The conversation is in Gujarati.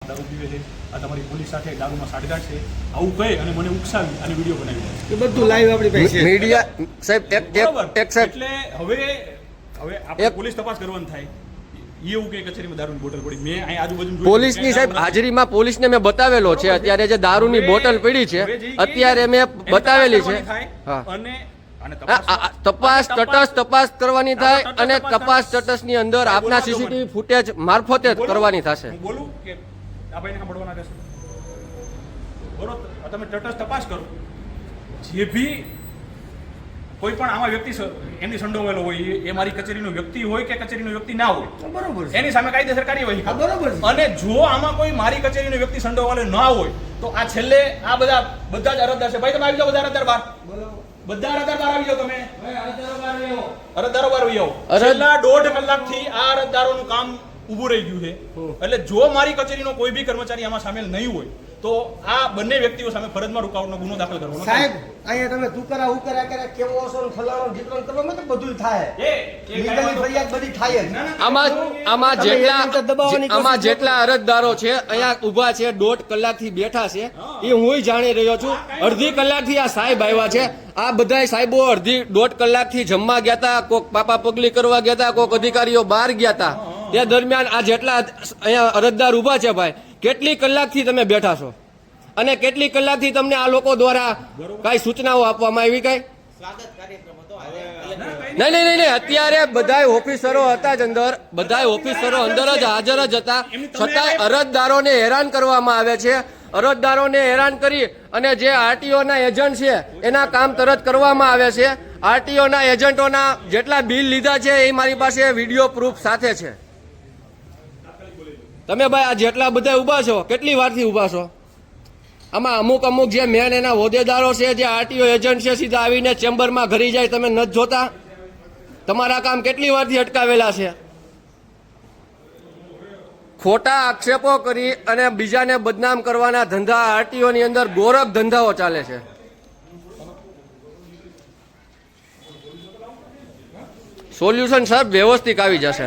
દારૂ પીવે છે, આ તમારી પોલીસ સાથે દારૂમાં સાઠગાંઠ છે, આવું કહે અને મને ઉકસાવી અને વિડીયો બનાવી દે. એ બધું લાઈવ આપણી પાસે મીડિયા સાહેબ એક સાહેબ એટલે હવે આપણે પોલીસ તપાસ કરવાની થાય. એવું કે કચેરીમાં દારૂની બોટલ પડી, મેં અહીં આજુબાજુ પોલીસની સાહેબ હાજરીમાં પોલીસને મેં બતાવેલો છે. અત્યારે જે દારૂની બોટલ પડી છે અત્યારે મેં બતાવેલી છે. હા, અને તપાસ તટસ્થ કરવાની થાય અને તપાસ તટસ્થની અંદર આપના સીસીટીવી ફૂટેજ મારફતે કરવાની થશે. હું બોલું કે આ ભાઈને સાંભળવાના રહેશે. બરોબર, તમે તટસ્થ તપાસ કરો. જે ભી કોઈ પણ આમાં વ્યક્તિ એમની સંડોવાયેલો હોય, એ મારી કચેરીનો વ્યક્તિ હોય કે કચેરીનો વ્યક્તિ ના હોય, બરોબર એની સામે કાયદેસર કાર્યવાહી કરો. બરોબર. અને જો આમાં કોઈ મારી કચેરીનો વ્યક્તિ સંડોવાયેલો ના હોય તો આ છેલ્લે આ બધા જ અરજદાર છે. ભાઈ તમે આવી જાઓ, બધા અરજદાર બહાર, બધા અરજદાર બહાર આવી જાઓ. તમે અરજદારો બહાર આવી જાઓ. છેલ્લા 1.5 કલાકથી આ અરજદારોનું કામ ઊભું રહી ગયું છે. એટલે જો મારી કચેરીનો કોઈ બી કર્મચારી આમાં સામેલ નહીં હોય તો આ બંને વ્યક્તિઓ સામે ફરજમાં રૂકાવટનો ગુનો દાખલ કરવાનો. સાહેબ અહીંયા તમે તુકરા ઉકરા કરે કેવો છો ને ફલાણો ઢીકણો કરવામાં તો બધું થાય. લીગલી ફરિયાદ બધી થાય જ. આમાં જેટલા અરજદારો છે અહીંયા ઊભા છે 1.5 કલાકથી બેઠા છે એ હું જાણી રહ્યો છું. અડધી કલાકથી આ સાહેબ આવ્યા છે. આ બધા સાહેબો 1.5 કલાકથી જમવા ગયા હતા, કોક પાપા પગલી કરવા ગયા હતા, કોક અધિકારીઓ બહાર ગયા હતા. તે દરમિયાન આ જેટલા અહીંયા અરજદાર ઊભા છે ભાઈ, કેટલી કલાકથી તમે બેઠા છો અને કેટલી કલાકથી તમને આ લોકો દ્વારા કઈ સૂચનાઓ આપવામાં આવી? કઈ નહીં. અત્યારે બધા ઓફિસરો હતા જ અંદર, બધા ઓફિસરો અંદર જ હાજર જ હતા. છતાં અરજદારોને હેરાન કરવામાં આવે છે. અરજદારોને હેરાન કરી અને જે આરટીઓના એજન્ટ છે એના કામ તરત કરવામાં આવે છે. આરટીઓના એજન્ટોના જેટલા બિલ લીધા છે એ મારી પાસે વિડીયો પ્રૂફ સાથે છે. તમે ભાઈ આ જેટલા બધા ઊભા છો, કેટલી વારથી ઊભા છો? આમાં અમુક જે મેન એના હોદ્દેદારો છે, જે આરટીઓ એજન્ટ છે, સીધા આવીને ચેમ્બરમાં ઘરી જાય. તમે નથી જોતા? તમારા કામ કેટલી વારથી અટકાવેલા છે? ખોટા આક્ષેપો કરી અને બીજાને બદનામ કરવાના ધંધા આરટીઓની અંદર ગોરખ ધંધાઓ ચાલે છે. સોલ્યુશન સાહેબ વ્યવસ્થિત આવી જશે.